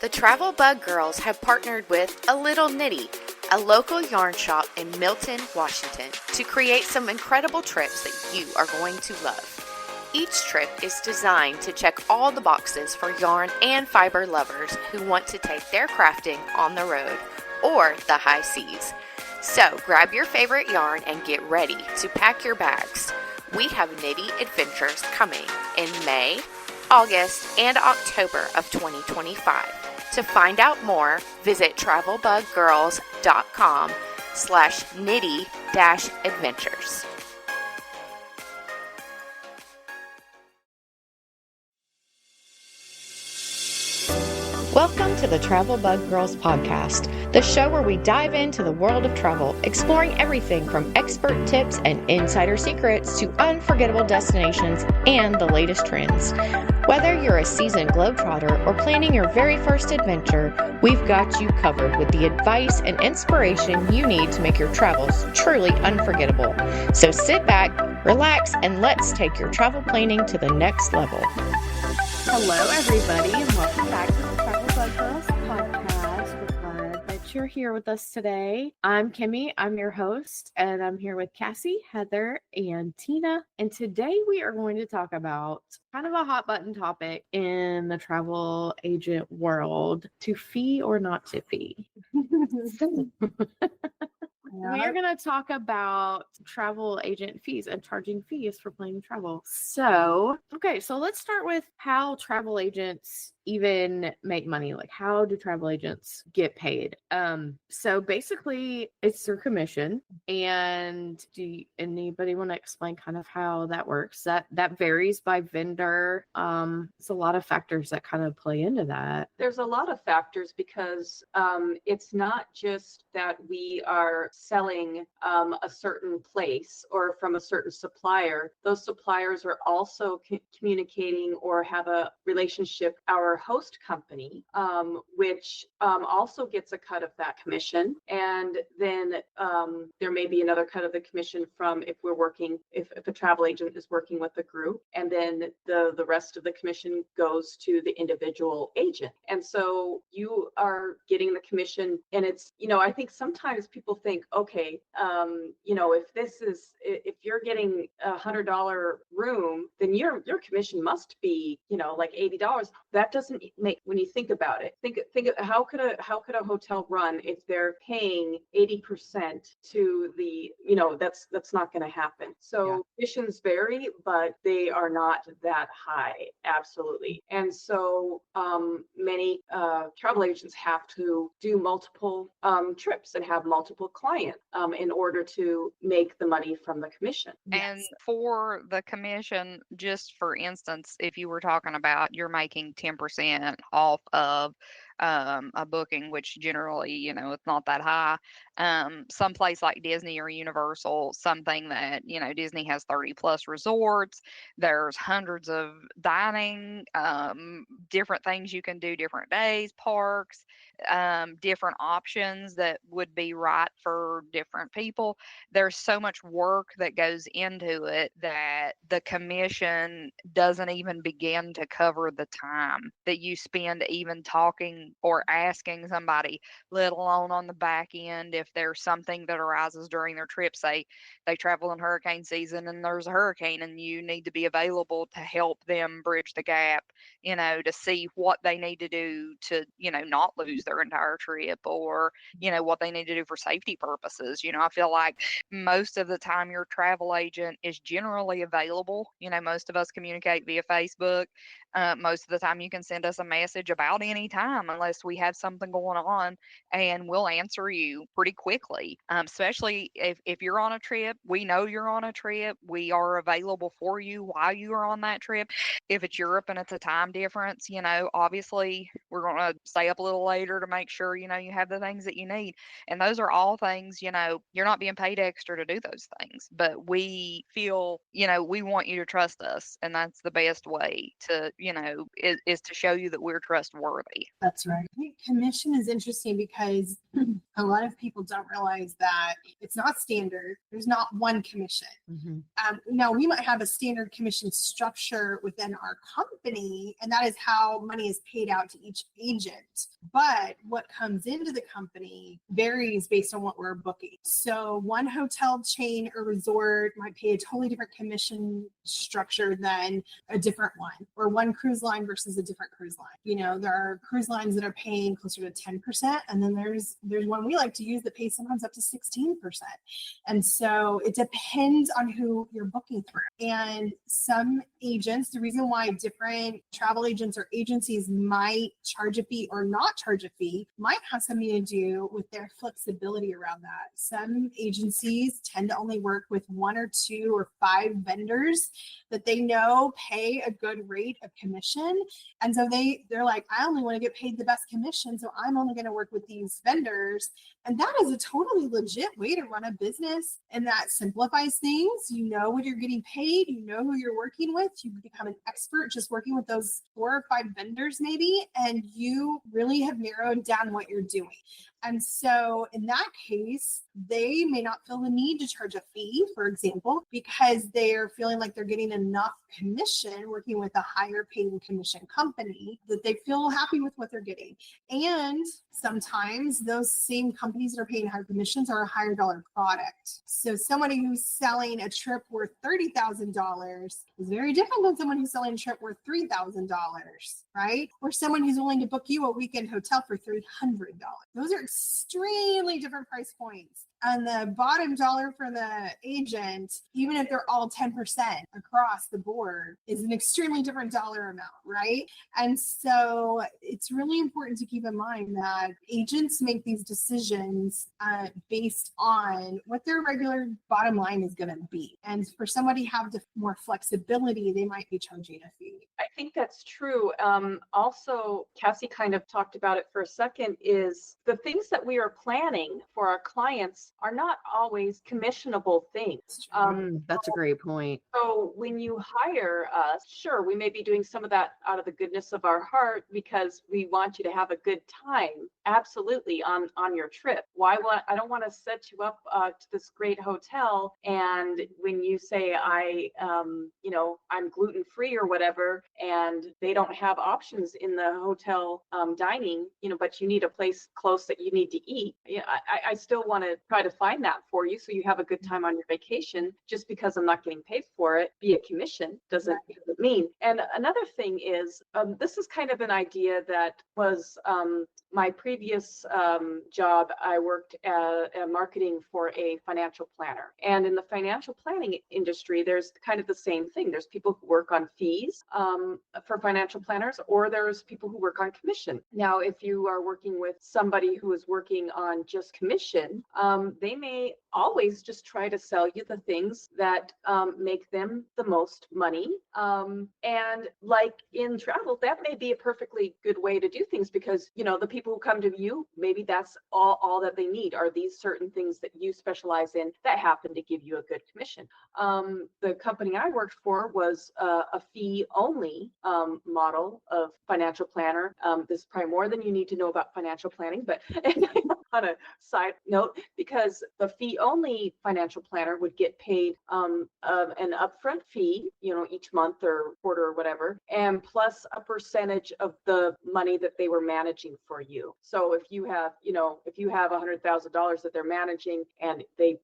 The Travel Bug Girls have partnered with A Little Nitty, a local yarn shop in Milton, Washington, to create some incredible trips that you are going to love. Each trip is designed to check all the boxes for yarn and fiber lovers who want to take their crafting on the road or the high seas. So grab your favorite yarn and get ready to pack your bags. We have Nitty Adventures coming in May, August, and October of 2025. To find out more, visit travelbuggirls.com/nitty-adventures. Welcome to the Travel Bug Girls podcast, the show where we dive into the world of travel, exploring everything from expert tips and insider secrets to unforgettable destinations and the latest trends. Whether you're a seasoned globetrotter or planning your very first adventure, we've got you covered with the advice and inspiration you need to make your travels truly unforgettable. So sit back, relax, and let's take your travel planning to the next level. Hello, everybody, and welcome back to the Travel Bug Girls podcast. We're glad that you're here with us today. I'm Kimmy. I'm your host, and I'm here with Cassie, Heather, and Tina. And today we are going to talk about kind of a hot button topic in the travel agent world: to fee or not to fee. We are going to talk about travel agent fees and charging fees for planning travel. So let's start with how travel agents even make money. Like, how do travel agents get paid? So basically it's their commission. And anybody want to explain kind of how that works? That varies by vendor. It's a lot of factors that kind of play into that. There's a lot of factors because it's not just that we are selling a certain place or from a certain supplier. Those suppliers are also communicating or have a relationship, our host company, which also gets a cut of that commission. And then there may be another cut of the commission from if a travel agent is working with a group, and then the rest of the commission goes to the individual agent. And so you are getting the commission, and it's, I think sometimes people think, okay, if you're getting $100 room, then your commission must be, like $80. That doesn't make, when you think about it, think of how could a hotel run if they're paying 80% to the, that's not going to happen. So commissions vary, but they are not that high. Absolutely. And so many travel agents have to do multiple trips and have multiple clients in order to make the money from the commission. And for the commission, just for instance, if you were talking about you're making 10% off of a booking, which generally, it's not that high. Someplace like Disney or Universal, something that, Disney has 30 plus resorts. There's hundreds of dining, different things you can do, different days, parks, different options that would be right for different people. There's so much work that goes into it that the commission doesn't even begin to cover the time that you spend even talking or asking somebody, let alone on the back end if there's something that arises during their trip. Say they travel in hurricane season and there's a hurricane and you need to be available to help them bridge the gap, to see what they need to do to, not lose their entire trip, or, what they need to do for safety purposes. I feel like most of the time your travel agent is generally available. Most of us communicate via Facebook. Most of the time you can send us a message about any time unless we have something going on, and we'll answer you pretty quickly. Especially if you're on a trip, we know you're on a trip. We are available for you while you are on that trip. If it's Europe and it's a time difference, obviously we're going to stay up a little later to make sure, you have the things that you need. And those are all things, you're not being paid extra to do those things, but we feel, we want you to trust us. And that's the best way to is to show you that we're trustworthy. That's right. I think commission is interesting because a lot of people don't realize that it's not standard. There's not one commission. Now, we might have a standard commission structure within our company, and that is how money is paid out to each agent. But what comes into the company varies based on what we're booking. So one hotel chain or resort might pay a totally different commission structure than a different one, or one cruise line versus a different cruise line. There are cruise lines that are paying closer to 10%, and then there's one we like to use that pays sometimes up to 16%. And so it depends on who you're booking through. And some agents, the reason why different travel agents or agencies might charge a fee or not charge a fee might have something to do with their flexibility around that. Some agencies tend to only work with 1 or 2 or 5 vendors that they know pay a good rate of commission. And so they're like, I only want to get paid the best commission, so I'm only going to work with these vendors. And that is a totally legit way to run a business, and that simplifies things. You know what you're getting paid, you know who you're working with, you become an expert just working with those 4 or 5 vendors maybe, and you really have narrowed down what you're doing. And so in that case, they may not feel the need to charge a fee, for example, because they're feeling like they're getting enough commission working with a higher paying commission company that they feel happy with what they're getting. And sometimes those same companies that are paying higher commissions are a higher dollar product. So somebody who's selling a trip worth $30,000 is very different than someone who's selling a trip worth $3,000, right? Or someone who's willing to book you a weekend hotel for $300. Those are extremely different price points. And the bottom dollar for the agent, even if they're all 10% across the board, is an extremely different dollar amount, right? And so it's really important to keep in mind that agents make these decisions based on what their regular bottom line is going to be. And for somebody to have more flexibility, they might be charging a fee. I think that's true. Also, Cassie kind of talked about it for a second, is the things that we are planning for our clients are not always commissionable things. That's a great point. So when you hire us, sure, we may be doing some of that out of the goodness of our heart because we want you to have a good time. Absolutely, on your trip. I don't want to set you up to this great hotel, and when you say I'm gluten-free or whatever, and they don't have options in the hotel dining, but you need a place close that you need to eat. I still want to try to find that for you so you have a good time on your vacation. Just because I'm not getting paid for it via commission doesn't mean. And another thing is, this is kind of an idea that was my previous job. I worked at marketing for a financial planner. And in the financial planning industry, there's kind of the same thing. There's people who work on fees for financial planners, or there's people who work on commission. Now, if you are working with somebody who is working on just commission, they may always just try to sell you the things that make them the most money. And like in travel, that may be a perfectly good way to do things because, the people who come to you, maybe that's all that they need are these certain things that you specialize in that happen to give you a good commission. The company I worked for was a fee-only model of financial planner. This is probably more than you need to know about financial planning, but on a side note, because the fee-only financial planner would get paid an upfront fee, each month or quarter or whatever, and plus a percentage of the money that they were managing for you. So if you have $100,000 that they're managing and they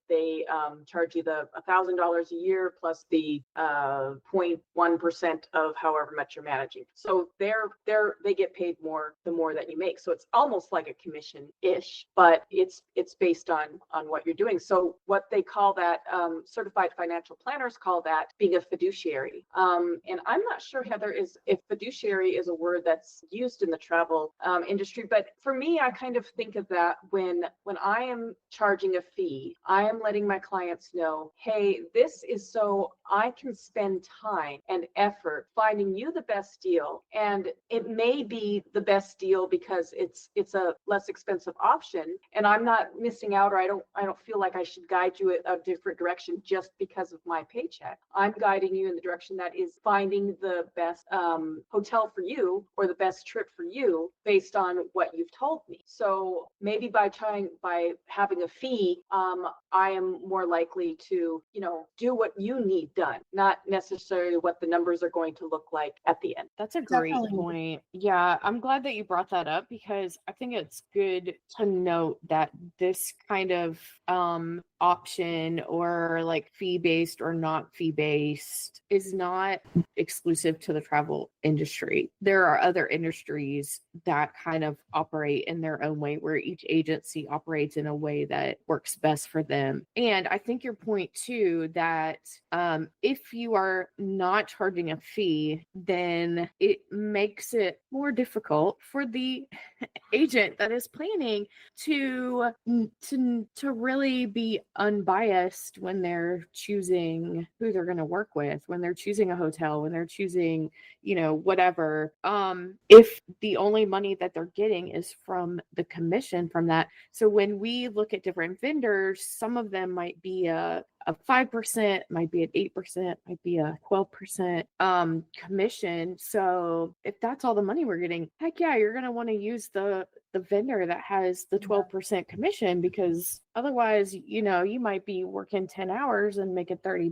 charge you the $1,000 a year plus the 0.1% of however much you're managing. So they get paid more the more that you make. So it's almost like a commission-ish, but it's based on what you're doing. So what they call that, certified financial planners call that being a fiduciary. And I'm not sure, Heather, if fiduciary is a word that's used in the travel industry, but for me, I kind of think of that when I am charging a fee, I am letting my clients know, hey, this is so I can spend time and effort finding you the best deal. And it may be the best deal because it's a less expensive option, and I'm not missing out, or I don't feel like I should guide you a different direction just because of my paycheck. I'm guiding you in the direction that is finding the best hotel for you or the best trip for you based on what you've told me. So maybe by having a fee, I am more likely to, do what you need done, not necessarily what the numbers are going to look like at the end. That's a great Definitely. point. Yeah, I'm glad that you brought that up because I think it's good to note that this kind of option or like fee-based or not fee-based is not exclusive to the travel industry. There are other industries that kind of operate in their own way where each agency operates in a way that works best for them. And I think your point too that if you are not charging a fee, then it makes it more difficult for the agent that is planning to really be unbiased when they're choosing who they're going to work with, when they're choosing a hotel, when they're choosing, whatever. If the only money that they're getting is from the commission from that. So when we look at different vendors, some of them might be a 5%, might be an 8%, might be a 12% commission. So if that's all the money we're getting, heck yeah, you're going to want to use the vendor that has the 12% commission, because otherwise, you might be working 10 hours and making $30.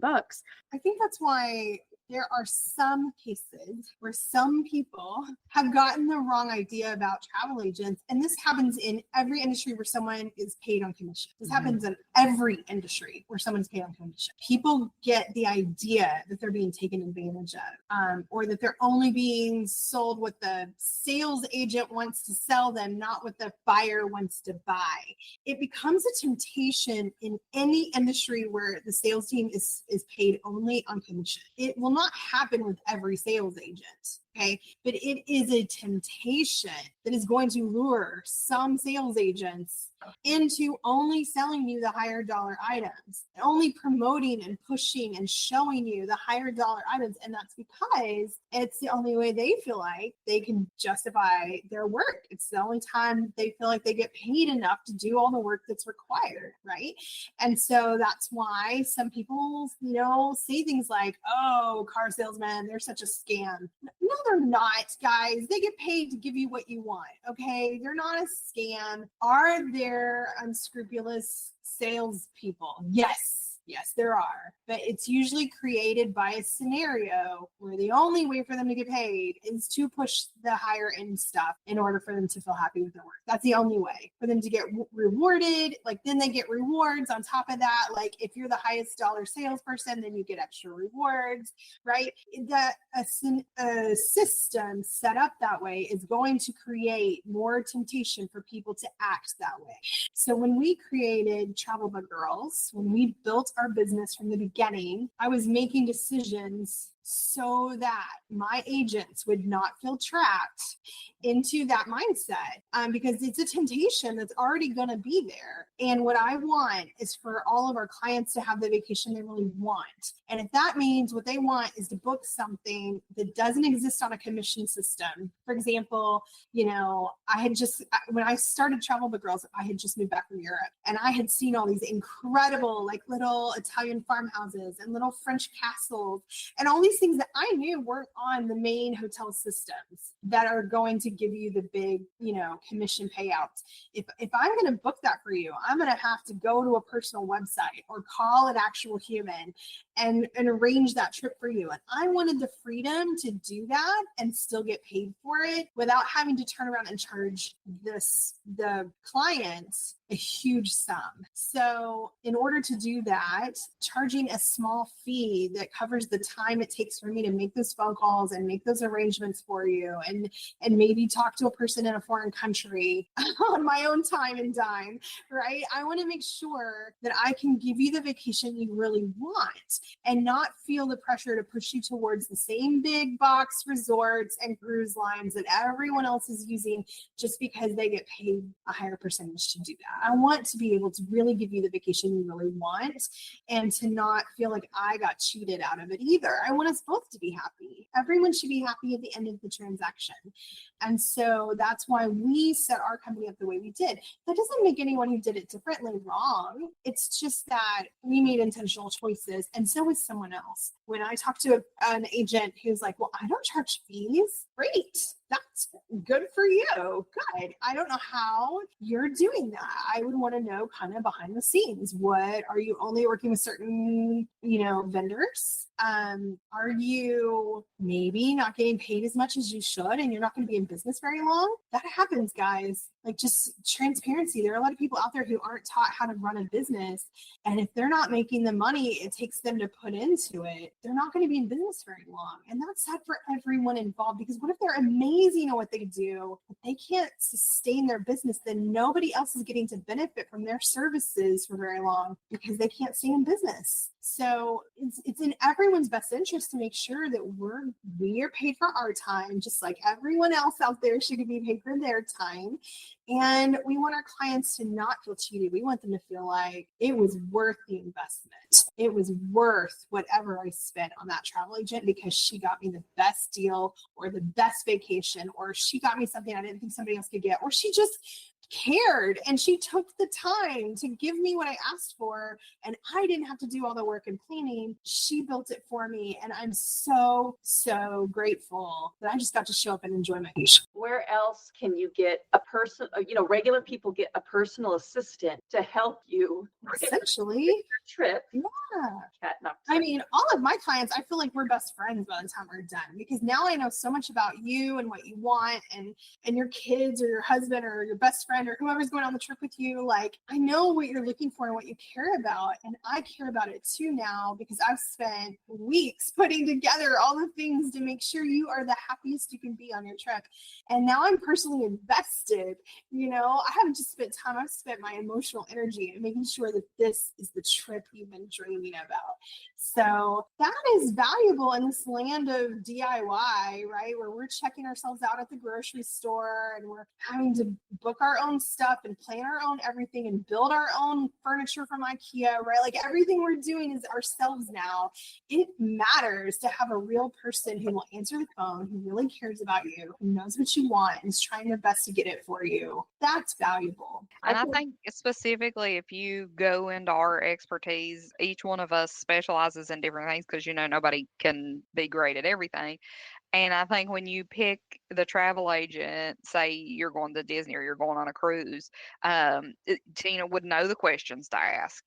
I think that's why there are some cases where some people have gotten the wrong idea about travel agents. And this happens in every industry where someone is paid on commission. This happens in every industry where someone's paid on commission. People get the idea that they're being taken advantage of, or that they're only being sold what the sales agent wants to sell them, not what the buyer wants to buy. It becomes a temptation in any industry where the sales team is paid only on commission. It will not happen with every sales agent. Okay. But it is a temptation that is going to lure some sales agents into only selling you the higher dollar items, only promoting and pushing and showing you the higher dollar items. And that's because it's the only way they feel like they can justify their work. It's the only time they feel like they get paid enough to do all the work that's required. Right. And so that's why some people, say things like, oh, car salesmen, they're such a scam. No, they're not, guys. They get paid to give you what you want. Okay. They're not a scam. Are there unscrupulous salespeople? Yes, there are. But it's usually created by a scenario where the only way for them to get paid is to push the higher end stuff in order for them to feel happy with their work. That's the only way for them to get rewarded. Like then they get rewards on top of that. Like if you're the highest dollar salesperson, then you get extra rewards, right? That a system set up that way is going to create more temptation for people to act that way. So when we created Travel Bug Girls, when we built our business from the beginning, I was making decisions so that my agents would not feel trapped into that mindset, because it's a temptation that's already going to be there. And what I want is for all of our clients to have the vacation they really want. And if that means what they want is to book something that doesn't exist on a commission system, for example, when I started Travel Bug Girls, I had just moved back from Europe and I had seen all these incredible, like little Italian farmhouses and little French castles and all these things that I knew weren't on the main hotel systems that are going to give you the big, commission payouts. If I'm going to book that for you, I'm going to have to go to a personal website or call an actual human and arrange that trip for you. And I wanted the freedom to do that and still get paid for it without having to turn around and charge the clients a huge sum. So in order to do that, charging a small fee that covers the time it takes for me to make those phone calls and make those arrangements for you and maybe talk to a person in a foreign country on my own time and dime, right? I want to make sure that I can give you the vacation you really want and not feel the pressure to push you towards the same big box resorts and cruise lines that everyone else is using just because they get paid a higher percentage to do that. I want to be able to really give you the vacation you really want and to not feel like I got cheated out of it either. I want us both to be happy. Everyone should be happy at the end of the transaction. And so that's why we set our company up the way we did. That doesn't make anyone who did it differently wrong. It's just that we made intentional choices, and so is someone else. When I talk to an agent who's like, well, I don't charge fees. Great. That's good for you. Good. I don't know how you're doing that. I would want to know kind of behind the scenes. What are you only working with certain, vendors? Are you maybe not getting paid as much as you should and you're not going to be in business very long? That happens, guys. Like, just transparency. There are a lot of people out there who aren't taught how to run a business. And if they're not making the money it takes them to put into it, they're not going to be in business very long. And that's sad for everyone involved, because what if they're amazing at what they do, but they can't sustain their business? Then nobody else is getting to benefit from their services for very long because they can't stay in business. So it's in everyone's best interest to make sure that we are paid for our time, just like everyone else out there should be paid for their time. And we want our clients to not feel cheated. We want them to feel like it was worth the investment. It was worth whatever I spent on that travel agent because she got me the best deal or the best vacation, or she got me something I didn't think somebody else could get, or she just cared and she took the time to give me what I asked for, and I didn't have to do all the work and planning. She built it for me, and I'm so grateful that I just got to show up and enjoy my vacation. Where else can you get a person, regular people get a personal assistant to help you Essentially your trip? Yeah. I mean, all of my clients, I feel like we're best friends by the time we're done, because now I know so much about you and what you want, and your kids or your husband or your best friend or whoever's going on the trip with you. Like, I know what you're looking for and what you care about, and I care about it too now, because I've spent weeks putting together all the things to make sure you are the happiest you can be on your trip. And now I'm personally invested. I haven't just spent time, I've spent my emotional energy in making sure that this is the trip you've been dreaming about. So that is valuable in this land of DIY, right? Where we're checking ourselves out at the grocery store and we're having to book our own stuff and plan our own everything and build our own furniture from IKEA, right? Like, everything we're doing is ourselves now. It matters to have a real person who will answer the phone, who really cares about you, who knows what you want and is trying their best to get it for you. That's valuable. And I think specifically if you go into our expertise, each one of us specializes in different things because, nobody can be great at everything. And I think when you pick the travel agent, say you're going to Disney or you're going on a cruise, Tina would know the questions to ask.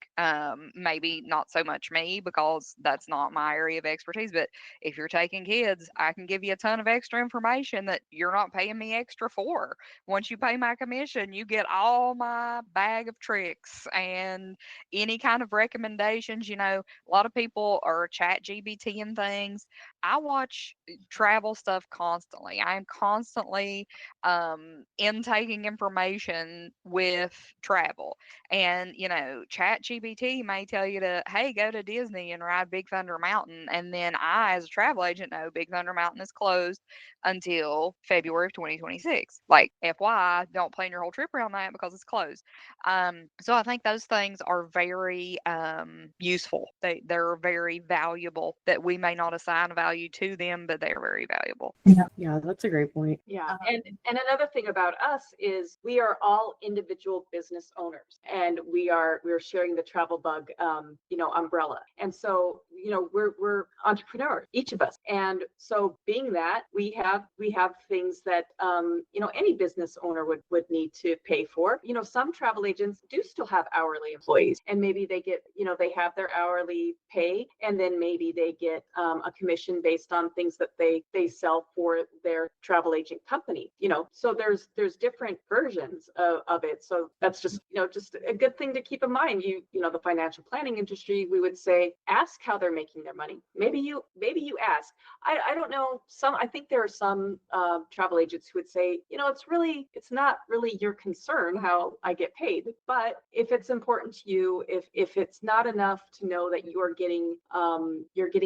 Maybe not so much me, because that's not my area of expertise. But if you're taking kids, I can give you a ton of extra information that you're not paying me extra for. Once you pay my commission, you get all my bag of tricks and any kind of recommendations. A lot of people are chat GBT and things. I watch travel stuff constantly. I am constantly intaking information with travel. And, Chat GBT may tell you to, hey, go to Disney and ride Big Thunder Mountain. And then I, as a travel agent, know Big Thunder Mountain is closed until February of 2026. Like, FYI, don't plan your whole trip around that because it's closed. So I think those things are very useful. They're very valuable, that we may not assign value to them, but they're very valuable. Yeah, that's a great point. Yeah. And another thing about us is we are all individual business owners, and we're sharing the travel bug, umbrella. And so, we're entrepreneurs, each of us. And so being that, we have things that, any business owner would need to pay for. Some travel agents do still have hourly employees, and maybe they get, they have their hourly pay, and then maybe they get a commission based on things that they sell for their travel agent company. So there's different versions of it. So that's just a good thing to keep in mind. The financial planning industry, we would say, ask how they're making their money. Maybe you ask. I don't know. I think there are some travel agents who would say, it's not really your concern how I get paid. But if it's important to you, if it's not enough to know that you're getting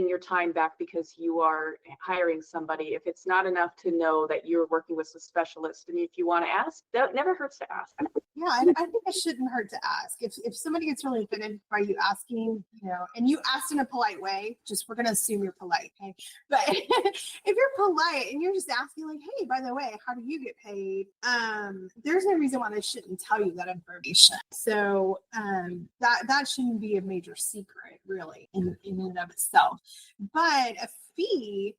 your time back because you are hiring somebody, if it's not enough to know that you're working with a specialist, and if you want to ask, that never hurts to ask. Yeah, I think it shouldn't hurt to ask. If somebody gets really offended by you asking, and you asked in a polite way, we're gonna assume you're polite, okay? But if you're polite and you're just asking, like, hey, by the way, how do you get paid? There's no reason why they shouldn't tell you that information. So that shouldn't be a major secret, really, in and of itself. But a fee,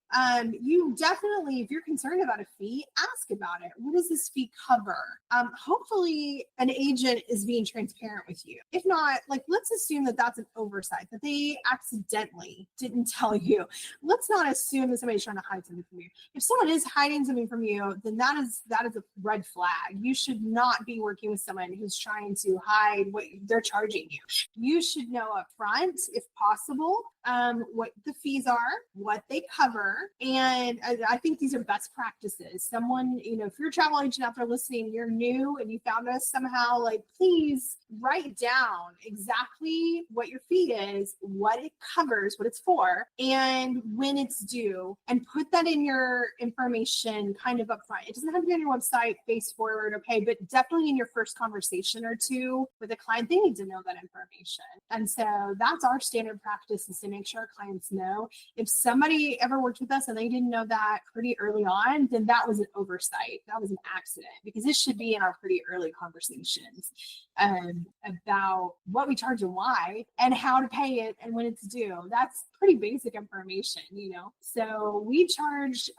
you definitely, if you're concerned about a fee, ask about it. What does this fee cover? Hopefully an agent is being transparent with you. If not, like, let's assume that that's an oversight, that they accidentally didn't tell you. Let's not assume that somebody's trying to hide something from you. If someone is hiding something from you, then that is a red flag. You should not be working with someone who's trying to hide what they're charging you. You should know up front, if possible, what the fees are, what they cover. And I think these are best practices. Someone, if you're a travel agent out there listening, you're new and you found us somehow, like, please write down exactly what your fee is, what it covers, what it's for, and when it's due, and put that in your information kind of up front. It doesn't have to be on your website, face forward, okay, but definitely in your first conversation or two with a client, they need to know that information. And so that's our standard practice, is to make sure our clients know. If somebody ever worked with us and they didn't know that pretty early on, then that was an oversight. That was an accident, because it should be in our pretty early conversations about what we charge and why, and how to pay it and when it's due. That's pretty basic information, So we charge,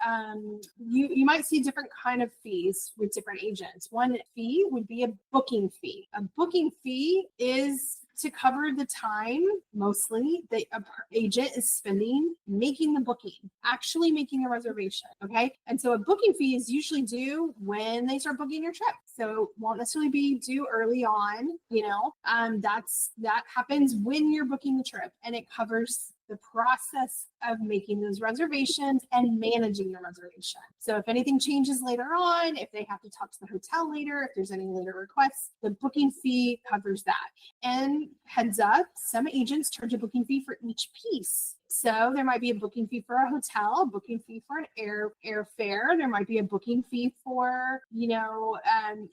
you might see different kind of fees with different agents. One fee would be a booking fee. A booking fee is to cover the time, mostly, that an agent is spending making the booking, actually making the reservation, okay? And so a booking fee is usually due when they start booking your trip. So it won't necessarily be due early on, that happens when you're booking the trip, and it covers the process of making those reservations and managing the reservation. So if anything changes later on, if they have to talk to the hotel later, if there's any later requests, the booking fee covers that. And heads up, some agents charge a booking fee for each piece. So there might be a booking fee for a hotel, a booking fee for an airfare. There might be a booking fee for,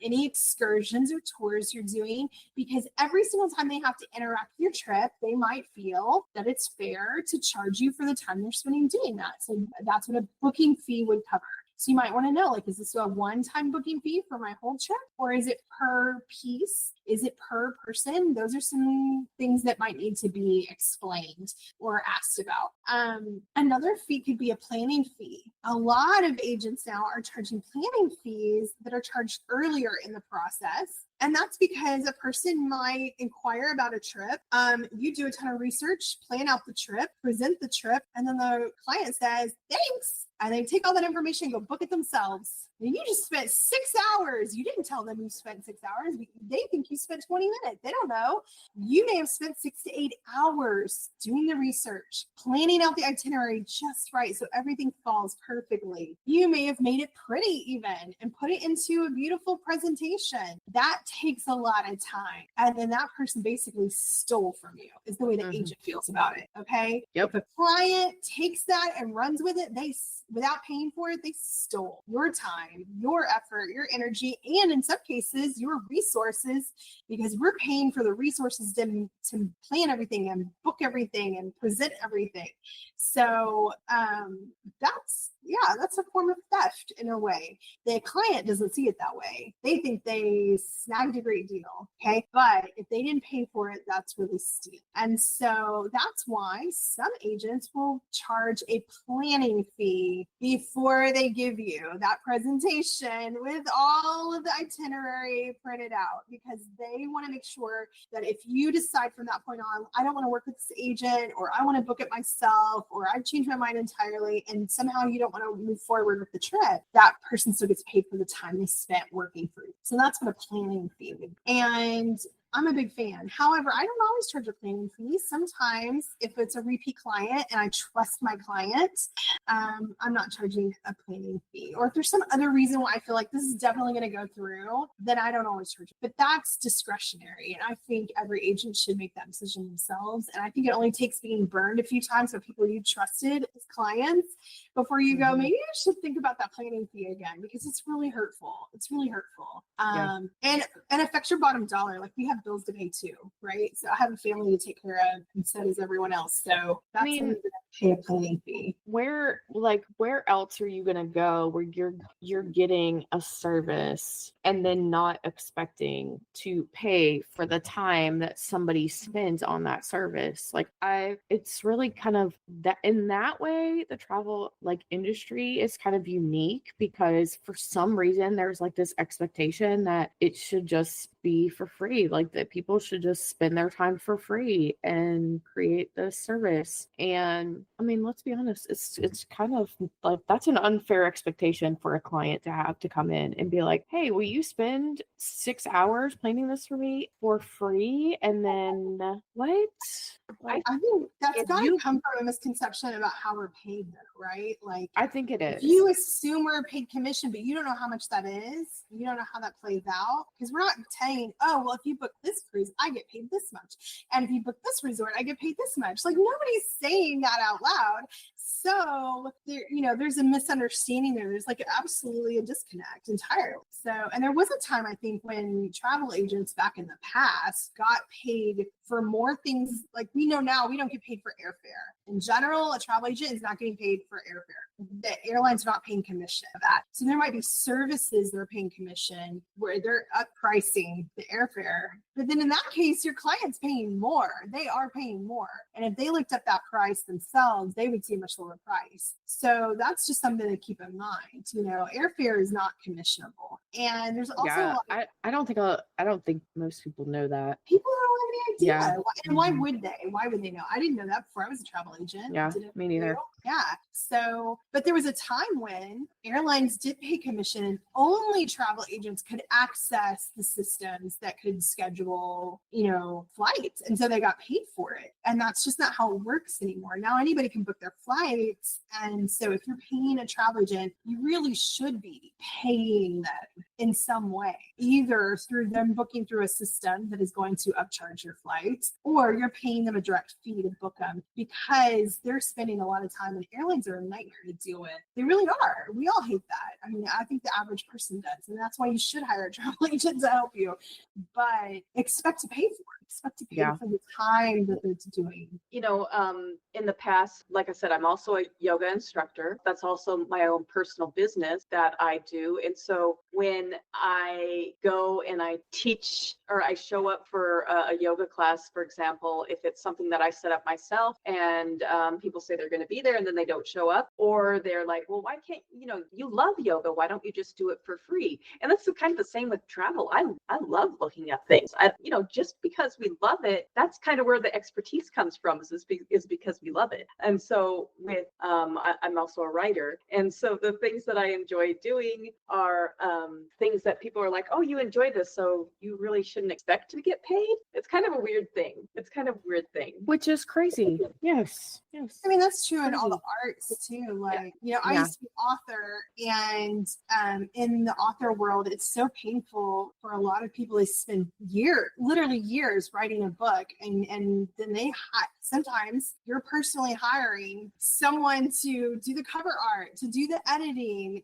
any excursions or tours you're doing, because every single time they have to interact with your trip, they might feel that it's fair to charge you for the time they're spending doing that. So that's what a booking fee would cover. So you might want to know, like, is this a one-time booking fee for my whole trip, or is it per piece? Is it per person? Those are some things that might need to be explained or asked about. Another fee could be a planning fee. A lot of agents now are charging planning fees that are charged earlier in the process. And that's because a person might inquire about a trip. You do a ton of research, plan out the trip, present the trip, and then the client says, thanks. And they take all that information and go book it themselves. And you just spent 6 hours. You didn't tell them you spent 6 hours. They think you spent 20 minutes. They don't know. You may have spent 6 to 8 hours doing the research, planning out the itinerary just right, so everything falls perfectly. You may have made it pretty even and put it into a beautiful presentation. That takes a lot of time. And then that person basically stole from you, is the way the agent feels about it. Okay. Yep. If a client takes that and runs with it, without paying for it, they stole your time, your effort, your energy, and in some cases, your resources, because we're paying for the resources to plan everything and book everything and present everything. So that's a form of theft in a way. The client doesn't see it that way. They think they snagged a great deal, okay? But if they didn't pay for it, that's really steep. And so that's why some agents will charge a planning fee before they give you that presentation with all of the itinerary printed out, because they want to make sure that if you decide from that point on, I don't want to work with this agent, or I want to book it myself, or I've changed my mind entirely, and somehow you don't want to move forward with the trip, that person still gets paid for the time they spent working for you. So that's what a planning fee would be. And I'm a big fan. However, I don't always charge a planning fee. Sometimes if it's a repeat client and I trust my client, I'm not charging a planning fee. Or if there's some other reason why I feel like this is definitely going to go through, then I don't always charge it. But that's discretionary. And I think every agent should make that decision themselves. And I think it only takes being burned a few times by people you trusted as clients before you go, maybe I should think about that planning fee again, because it's really hurtful. It's really hurtful. And affects your bottom dollar. Like, we have bills to pay too, right? So I have a family to take care of, and so does everyone else. So that's when you're gonna pay a planning fee. Where else are you gonna go where you're getting a service and then not expecting to pay for the time that somebody spends on that service? Like, it's really kind of that, in that way, the travel like industry is kind of unique, because for some reason there's like this expectation that it should just be for free, like that people should just spend their time for free and create this service. And I mean, let's be honest, it's kind of like, that's an unfair expectation for a client to have to come in and be like, hey, will you spend 6 hours planning this for me for free? And then what? Like, I think that's got to come from a misconception about how we're paid, though, right? Like, I think it is. If you assume we're paid commission, but you don't know how much that is, you don't know how that plays out, because we're not saying, oh, well, if you book this cruise, I get paid this much. And if you book this resort, I get paid this much. Like, nobody's saying that out loud. So there, there's a misunderstanding there. There's like absolutely a disconnect entirely. So, and there was a time, I think, when travel agents back in the past got paid for more things. Like, we know now, we don't get paid for airfare. In general, a travel agent is not getting paid for airfare. The airline's not paying commission for that. So there might be services that are paying commission where they're up pricing the airfare. But then in that case, your client's paying more. They are paying more. And if they looked up that price themselves, they would see a much lower price. So that's just something to keep in mind. Airfare is not commissionable. And there's also I don't think most people know that. People don't have any idea. Yeah. And why would they? Why would they know? I didn't know that before I was a travel agent. Yeah, me neither. Yeah. So, but there was a time when airlines did pay commission and only travel agents could access the systems that could schedule, flights. And so they got paid for it. And that's just not how it works anymore. Now anybody can book their flights. And so if you're paying a travel agent, you really should be paying them in some way, either through them booking through a system that is going to upcharge your flights, or you're paying them a direct fee to book them, because they're spending a lot of time, and airlines are a nightmare to deal with. They really are. We all hate that. I mean, I think the average person does, and that's why you should hire a travel agent to help you, but expect to pay for it. Expect to pay for the time that it's doing. In the past, like I said, I'm also a yoga instructor. That's also my own personal business that I do. And so when I go and I teach, or I show up for a yoga class, for example, if it's something that I set up myself and people say they're going to be there and then they don't show up, or they're like, well, why can't, you love yoga, why don't you just do it for free? And that's kind of the same with travel. I love looking at things. Just because we love it, that's kind of where the expertise comes from, is because we love it. And so with I'm also a writer, and so the things that I enjoy doing are things that people are like, oh, you enjoy this, so you really shouldn't expect to get paid. It's kind of a weird thing. Which is crazy. Yes. I mean, that's true in all the arts too. Like, I used to be author, and in the author world, it's so painful for a lot of people. They spend literally years writing a book, and then sometimes you're personally hiring someone to do the cover art, to do the editing,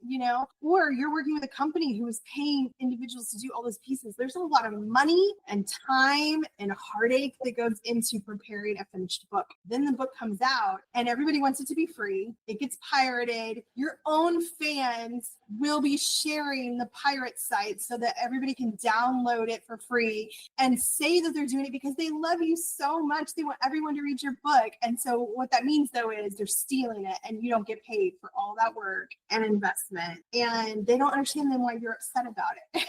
or you're working with a company who is paying individuals to do all those pieces. There's a lot of money and time and heartache that goes into preparing a finished book. Then the book comes out and everybody wants it to be free. It gets pirated. Your own fans will be sharing the pirate site so that everybody can download it for free and say that they're doing it because they love you so much. They want everyone to read your book. And so what that means, though, is they're stealing it, and you don't get paid for all that work and investment. And they don't understand then why you're upset about it.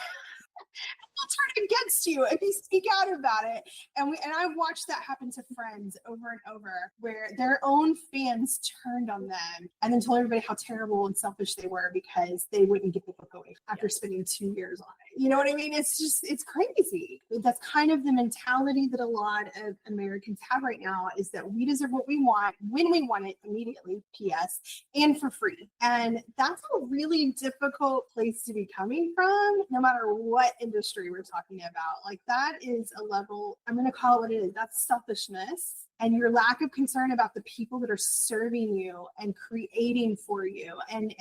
They'll turn against you if you speak out about it. And I've watched that happen to friends over and over, where their own fans turned on them and then told everybody how terrible and selfish they were because they wouldn't give the book away after spending 2 years on it. You know what I mean? It's crazy. That's kind of the mentality that a lot of Americans have right now, is that we deserve what we want when we want it immediately, PS, and for free. And that's a really difficult place to be coming from, no matter what industry we're talking about. Like, that is a level, I'm going to call it what it is. That's selfishness. and your lack of concern about the people that are serving you and creating for you and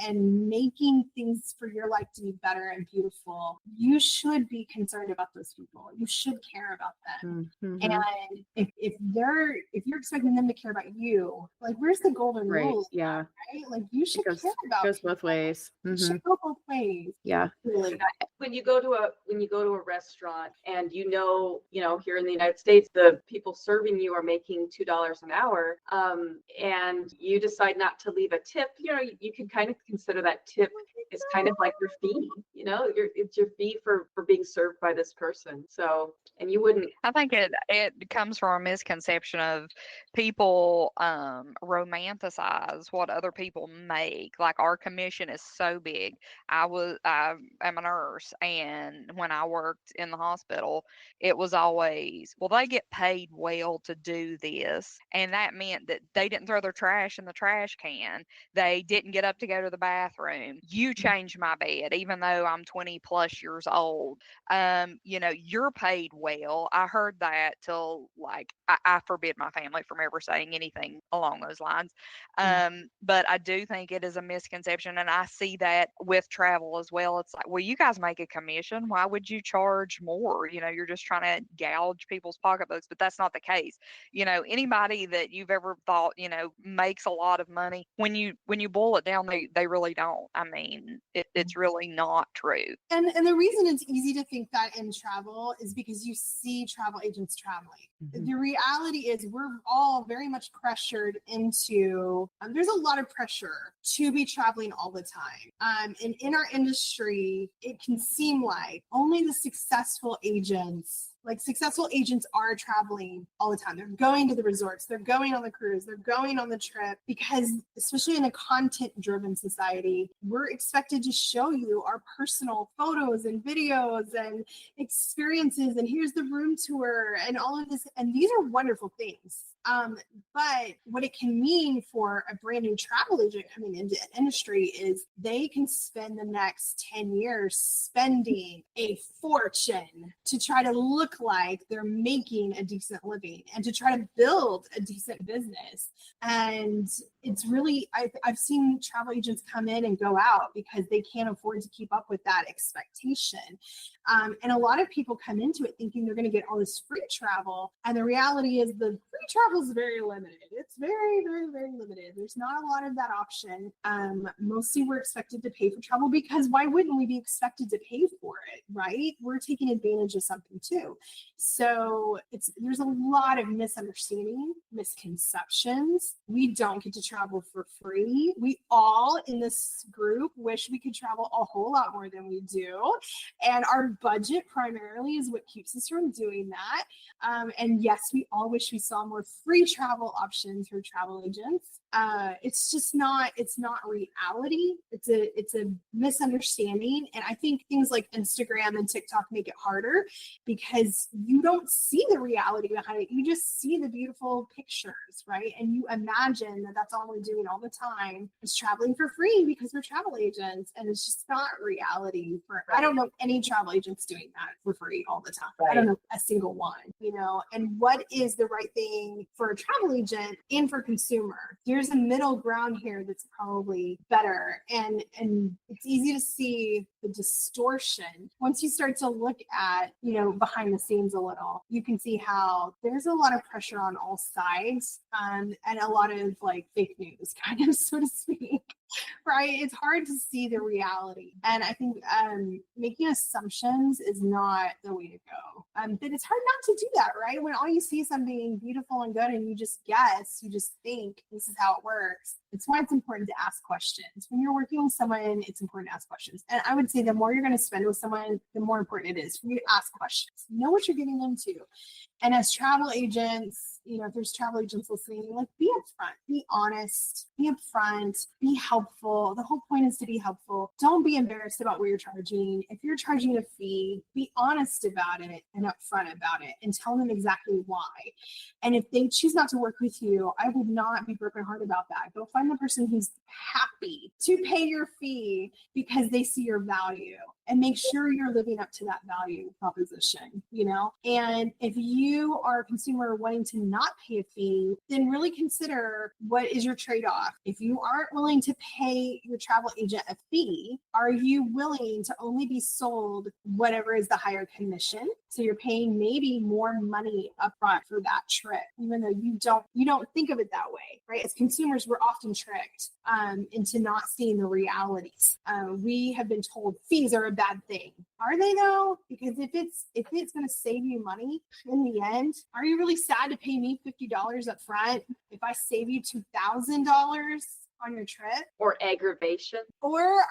making things for your life to be better and beautiful, you should be concerned about those people. You should care about them. Mm-hmm. And if you're expecting them to care about you, like, where's the golden rule? Yeah. Right? Like, you should care about goes people. both ways. It should go both ways. Yeah. Really. When you go to a restaurant and here in the United States, the people serving you are making $2 an hour, and you decide not to leave a tip, you can kind of consider that tip is kind of like your fee. It's your fee for being served by this person. So, and you wouldn't. I think it comes from a misconception of people romanticize what other people make. Like, our commission is so big. I am a nurse, and when I worked in the hospital, it was always, well, they get paid well to do this, and that meant that they didn't throw their trash in the trash can. They didn't get up to go to the bathroom. You changed my bed, even though I'm 20 plus years old. You're paid well. I heard that till, like, I forbid my family from ever saying anything along those lines. But I do think it is a misconception, and I see that with travel as well. It's like, well, you guys make a commission. Why would you charge more? You're just trying to gouge people's pocketbooks, but that's not the case. Anybody that you've ever thought, makes a lot of money, when you boil it down, they really don't. I mean, it's really not true. And the reason it's easy to think that in travel is because you see travel agents traveling. Mm-hmm. The reality is we're all very much pressured into, there's a lot of pressure to be traveling all the time. And in our industry, it can seem like only the successful agents are traveling all the time. They're going to the resorts, they're going on the cruise, they're going on the trip, because especially in a content-driven society, we're expected to show you our personal photos and videos and experiences, and here's the room tour and all of this. And these are wonderful things. But what it can mean for a brand new travel agent coming into an industry is they can spend the next 10 years spending a fortune to try to look like they're making a decent living and to try to build a decent business. And it's really, I've seen travel agents come in and go out because they can't afford to keep up with that expectation. And a lot of people come into it thinking they're going to get all this free travel. And the reality is the free travel is very limited. It's very, very, very limited. There's not a lot of that option. Mostly we're expected to pay for travel, because why wouldn't we be expected to pay for it, right? We're taking advantage of something too. So there's a lot of misunderstanding, misconceptions. We don't get to travel for free. We all in this group wish we could travel a whole lot more than we do. And our budget primarily is what keeps us from doing that. And yes, we all wish we saw more free travel options for travel agents. It's not reality. It's a misunderstanding. And I think things like Instagram and TikTok make it harder because you don't see the reality behind it. You just see the beautiful pictures, right? And you imagine that that's all we're doing all the time is traveling for free because we're travel agents. And it's just not reality. I don't know any travel agents doing that for free all the time. Right. I don't know a single one, and what is the right thing for a travel agent and for consumer? There's a middle ground here that's probably better. And it's easy to see the distortion. Once you start to look at, behind the scenes a little, you can see how there's a lot of pressure on all sides, and a lot of like fake news, kind of, so to speak. Right? It's hard to see the reality. And I think making assumptions is not the way to go. But it's hard not to do that, right? When all you see is something beautiful and good and you just guess, you just think this is how it works. It's why it's important to ask questions. When you're working with someone, it's important to ask questions. And I would say the more you're going to spend with someone, the more important it is for you to ask questions. Know what you're getting into. And as travel agents, if there's travel agents listening, like, be upfront, be honest, be upfront, be helpful. The whole point is to be helpful. Don't be embarrassed about what you're charging. If you're charging a fee, be honest about it and upfront about it and tell them exactly why. And if they choose not to work with you, I would not be brokenhearted about that. Go find the person who's happy to pay your fee because they see your value. and make sure you're living up to that value proposition, And if you are a consumer wanting to not pay a fee, then really consider what is your trade-off. If you aren't willing to pay your travel agent a fee, are you willing to only be sold whatever is the higher commission? So you're paying maybe more money upfront for that trip, even though you don't think of it that way, right? As consumers, we're often tricked into not seeing the realities. We have been told fees are a bad thing. Are they though? Because if it's going to save you money in the end, are you really sad to pay me $50 up front if I save you $2,000 on your trip? Or aggravation? Or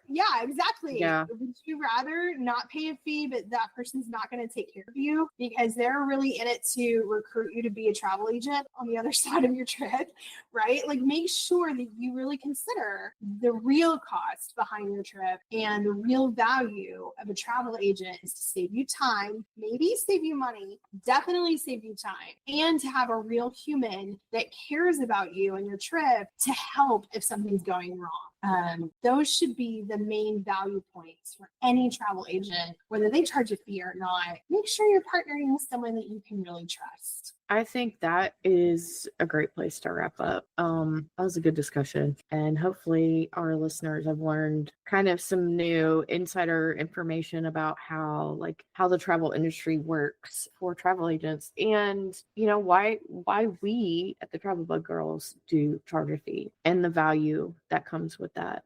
yeah, exactly. Yeah. Would you rather not pay a fee, but that person's not going to take care of you because they're really in it to recruit you to be a travel agent on the other side of your trip, right? Like, make sure that you really consider the real cost behind your trip, and the real value of a travel agent is to save you time, maybe save you money, definitely save you time, and to have a real human that cares about you and your trip to help if something's going wrong. Those should be the main value points for any travel agent, whether they charge a fee or not. Make sure you're partnering with someone that you can really trust. I think that is a great place to wrap up. That was a good discussion, and hopefully our listeners have learned kind of some new insider information about how the travel industry works for travel agents, and why we at the Travel Bug Girls do charge a fee and the value that comes with that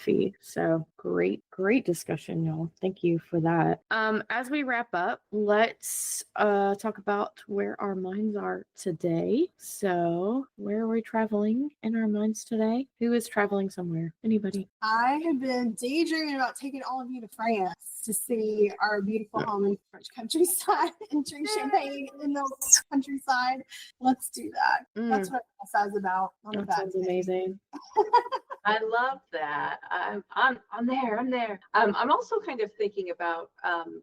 fee. So great discussion, y'all. Thank you for that. As we wrap up, let's talk about where our minds are today. So where are we traveling in our minds today? Who is traveling somewhere? Anybody? I have been daydreaming about taking all of you to France to see our beautiful home in French countryside and drink champagne in the countryside. Let's do that. That's what I was about. That sounds amazing. I love that. I'm there. I'm also kind of thinking about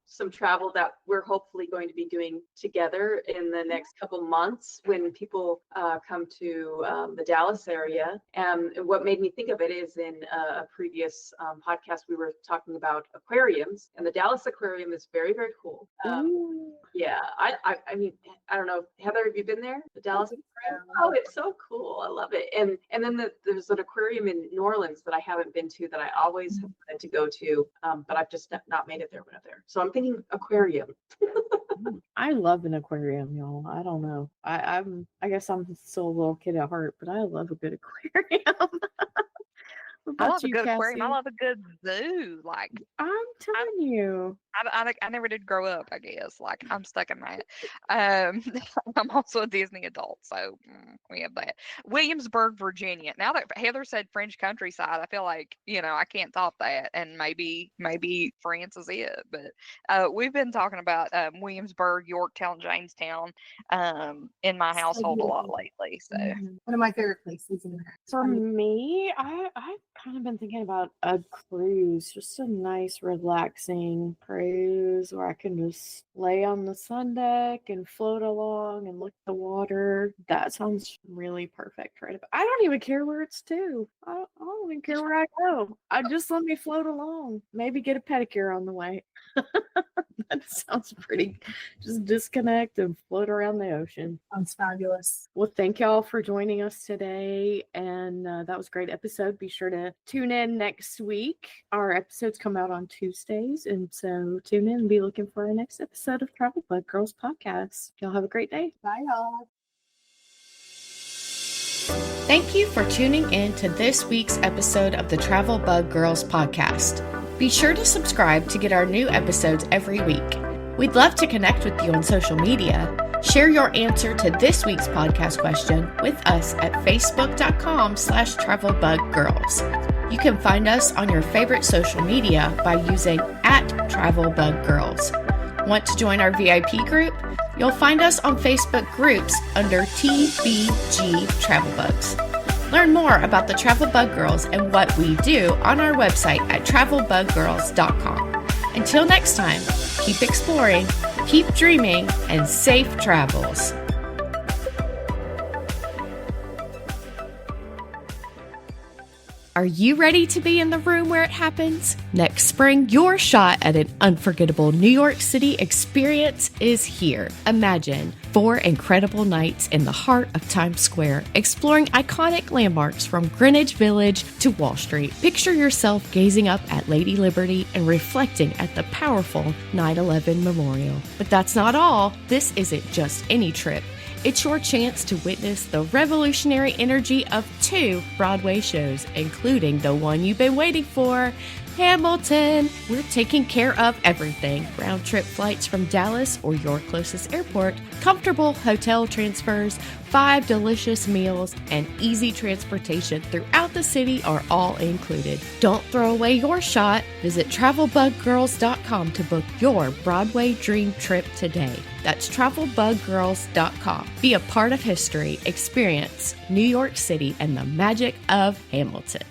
some travel that we're hopefully going to be doing together in the next couple months when people come to the Dallas area. And what made me think of it is in a previous podcast we were talking about aquariums, and the Dallas Aquarium is very, very cool. Yeah, I mean, I don't know, Heather, have you been there? The Dallas Aquarium? Oh, it's so cool. I love it. And then there's an aquarium in New Orleans that I haven't been to that I always have wanted to go to, but I've just not made it there when I'm there. So I'm thinking aquarium. I love an aquarium, y'all. I don't know. I guess I'm still a little kid at heart, but I love a good aquarium. I love a good aquarium. I love a good zoo. Like, I'm telling you. I never did grow up, I guess. Like, I'm stuck in that. I'm also a Disney adult, so we have that. Williamsburg, Virginia. Now that Heather said French countryside, I feel like, I can't top that. And maybe France is it. But we've been talking about Williamsburg, Yorktown, Jamestown in my household a lot lately. So one of my favorite places in there. For me, I've kind of been thinking about a cruise, just a nice, relaxing cruise where I can just lay on the sun deck and float along and look at the water. That sounds really perfect, right? I don't even care where it's to. I don't even care where I go. Just let me float along. Maybe get a pedicure on the way. That sounds pretty. Just disconnect and float around the ocean. Sounds fabulous. Well, thank y'all for joining us today. And that was a great episode. Be sure to tune in next week. Our episodes come out on Tuesdays. And so tune in and be looking for our next episode of Travel Bug Girls Podcast. Y'all have a great day. Bye, y'all. Thank you for tuning in to this week's episode of the Travel Bug Girls Podcast. Be sure to subscribe to get our new episodes every week. We'd love to connect with you on social media. Share your answer to this week's podcast question with us at facebook.com/travelbuggirls. You can find us on your favorite social media by using @travelbuggirls. Want to join our VIP group? You'll find us on Facebook groups under TBG Travel Bugs. Learn more about the Travel Bug Girls and what we do on our website at travelbuggirls.com. Until next time, keep exploring, keep dreaming, and safe travels. Are you ready to be in the room where it happens? Next spring, your shot at an unforgettable New York City experience is here. Imagine 4 incredible nights in the heart of Times Square, exploring iconic landmarks from Greenwich Village to Wall Street. Picture yourself gazing up at Lady Liberty and reflecting at the powerful 9/11 memorial. But that's not all. This isn't just any trip. It's your chance to witness the revolutionary energy of 2 Broadway shows, including the one you've been waiting for, Hamilton. We're taking care of everything. Round trip flights from Dallas or your closest airport, comfortable hotel transfers, 5 delicious meals, and easy transportation throughout the city are all included. Don't throw away your shot. Visit travelbuggirls.com to book your Broadway dream trip today. That's travelbuggirls.com. Be a part of history. Experience New York City and the magic of Hamilton.